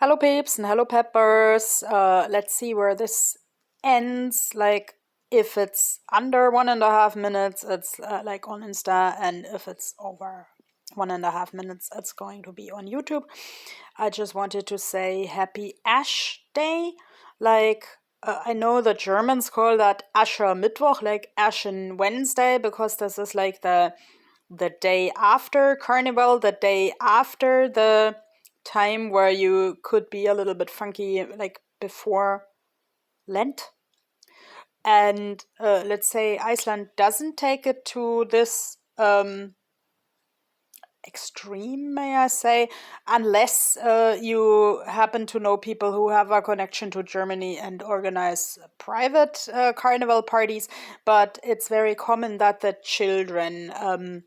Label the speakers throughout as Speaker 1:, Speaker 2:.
Speaker 1: Hello, peeps and hello, peppers. Let's see where this ends. Like, if it's under 1.5 minutes, it's like on Insta, and if it's over 1.5 minutes, it's going to be on YouTube. I just wanted to say Happy Ash Day. Like, I know the Germans call that Aschermittwoch, like Ashen Wednesday, because this is like the day after Carnival, the day after the time where you could be a little bit funky, like before Lent. And let's say Iceland doesn't take it to this extreme, may I say, unless you happen to know people who have a connection to Germany and organize private carnival parties. But it's very common that the children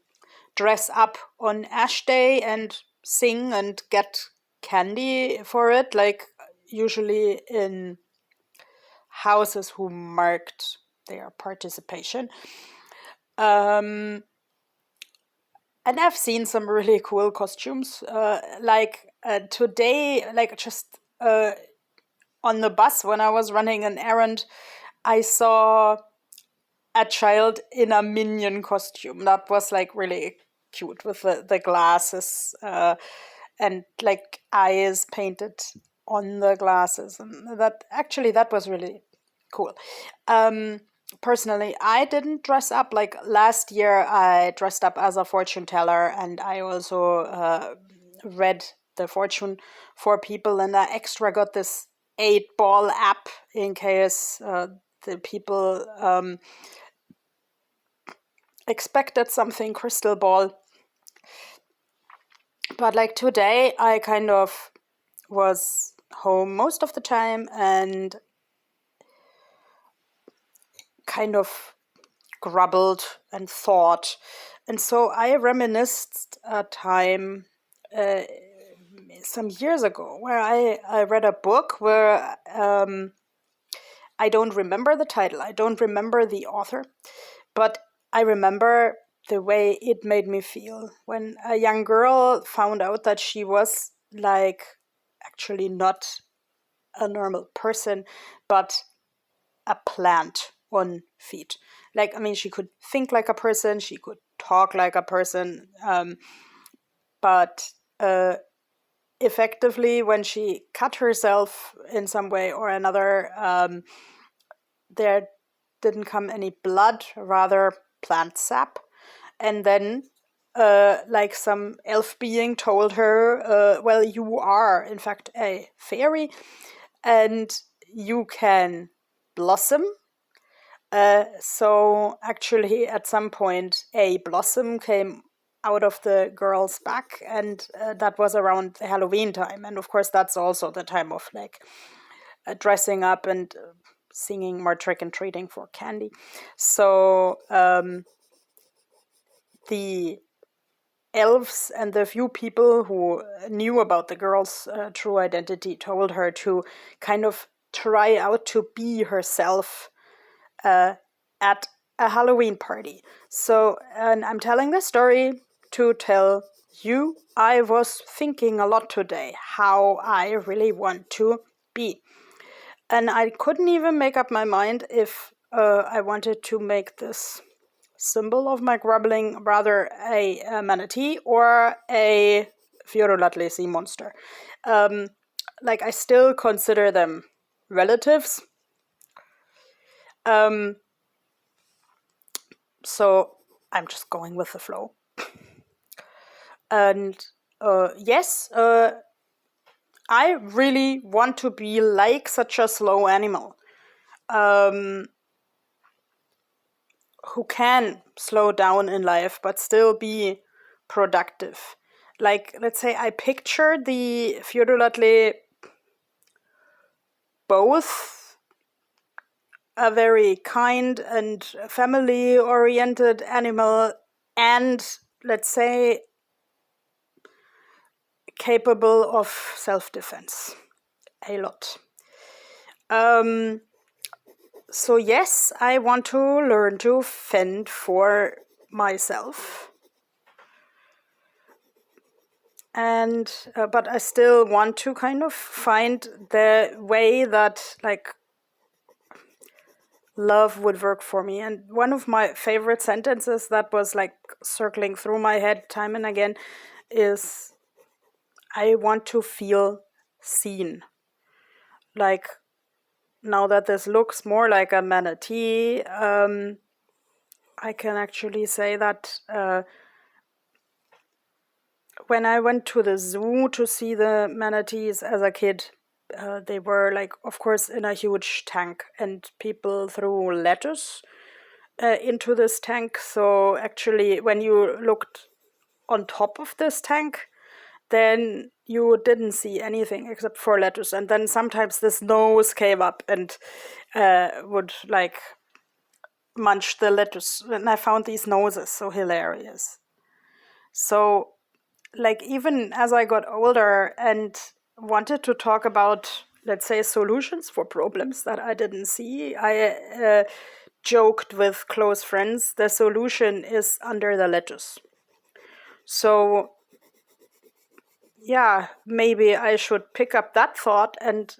Speaker 1: dress up on Ash Day and sing and get candy for it, like usually in houses who marked their participation. Um, and I've seen some really cool costumes. Today, like just on the bus when I was running an errand, I saw a child in a minion costume. That was like really cute with the glasses and like eyes painted on the glasses. And that was really cool. Personally, I didn't dress up. Like last year, I dressed up as a fortune teller, and I also read the fortune for people, and I extra got this 8 ball app in case the people expected something crystal ball. But like today, I kind of was home most of the time and kind of grubbled and thought. And so I reminisced a time some years ago where I read a book where I don't remember the title, I don't remember the author, but I remember the way it made me feel when a young girl found out that she was like actually not a normal person, but a plant on feet. Like, I mean, she could think like a person, she could talk like a person, but effectively, when she cut herself in some way or another, there didn't come any blood, rather plant sap. And then, like some elf being told her, well, you are, in fact, a fairy, and you can blossom. So actually, at some point, a blossom came out of the girl's back, and that was around the Halloween time. And of course, that's also the time of like dressing up and singing more trick and treating for candy. So the elves and the few people who knew about the girl's true identity told her to kind of try out to be herself at a Halloween party. So, and I'm telling this story to tell you I was thinking a lot today how I really want to be. And I couldn't even make up my mind if I wanted to make this symbol of my grubbling rather a manatee or a Fiorolatre sea monster. Like, I still consider them relatives. So I'm just going with the flow. And yes, I really want to be like such a slow animal who can slow down in life but still be productive. Like, let's say I picture the Fiorolatre both a very kind and family-oriented animal and, let's say, capable of self-defense a lot. So yes, I want to learn to fend for myself. And but I still want to kind of find the way that like love would work for me. And one of my favorite sentences that was like circling through my head time and again is, I want to feel seen. Like, now that this looks more like a manatee, I can actually say that when I went to the zoo to see the manatees as a kid, they were like, of course, in a huge tank, and people threw lettuce into this tank. So actually, when you looked on top of this tank, then you didn't see anything except for lettuce. And then sometimes this nose came up and would like munch the lettuce. And I found these noses so hilarious. So, like, even as I got older and wanted to talk about, let's say, solutions for problems that I didn't see, I joked with close friends, the solution is under the lettuce. So, yeah, maybe I should pick up that thought and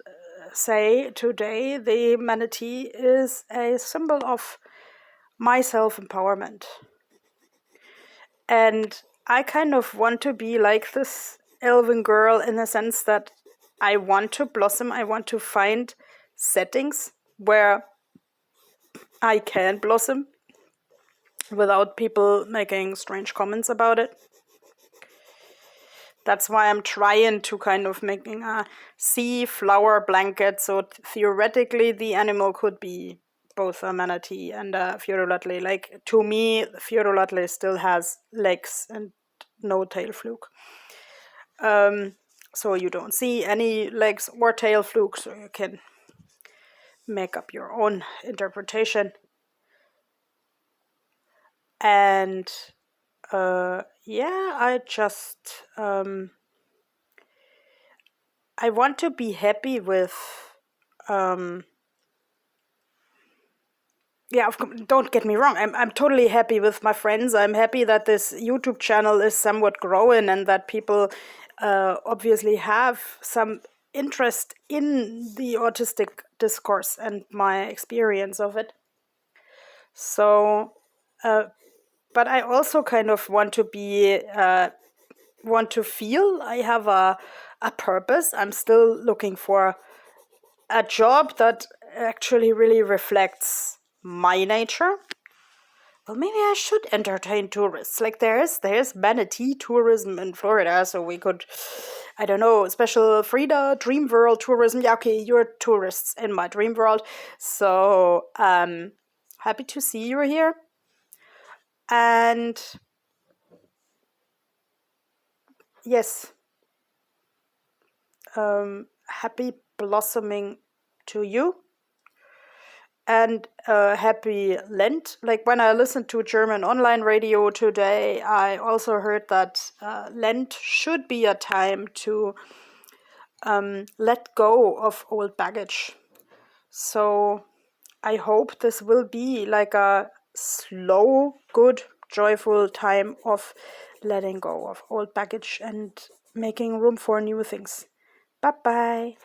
Speaker 1: say today the manatee is a symbol of my self-empowerment. And I kind of want to be like this elven girl in the sense that I want to blossom. I want to find settings where I can blossom without people making strange comments about it. That's why I'm trying to kind of making a sea flower blanket. So theoretically, the animal could be both a manatee and a Furulutli. Like, to me, Furulutli still has legs and no tail fluke. So you don't see any legs or tail fluke, so you can make up your own interpretation. And yeah, I just I want to be happy with yeah, don't get me wrong. I'm totally happy with my friends. I'm happy that this YouTube channel is somewhat growing and that people obviously have some interest in the autistic discourse and my experience of it. So, but I also kind of want to be want to feel I have a purpose. I'm still looking for a job that actually really reflects my nature. Well, maybe I should entertain tourists. Like, there's manatee tourism in Florida, so we could, I don't know, special Frida Dream World tourism. Yeah, okay, you're tourists in my dream world. So happy to see you here. And yes, happy blossoming to you. And happy Lent. Like, when I listened to German online radio today, I also heard that Lent should be a time to let go of old baggage. So I hope this will be like a slow, good, joyful time of letting go of old baggage and making room for new things. Bye bye.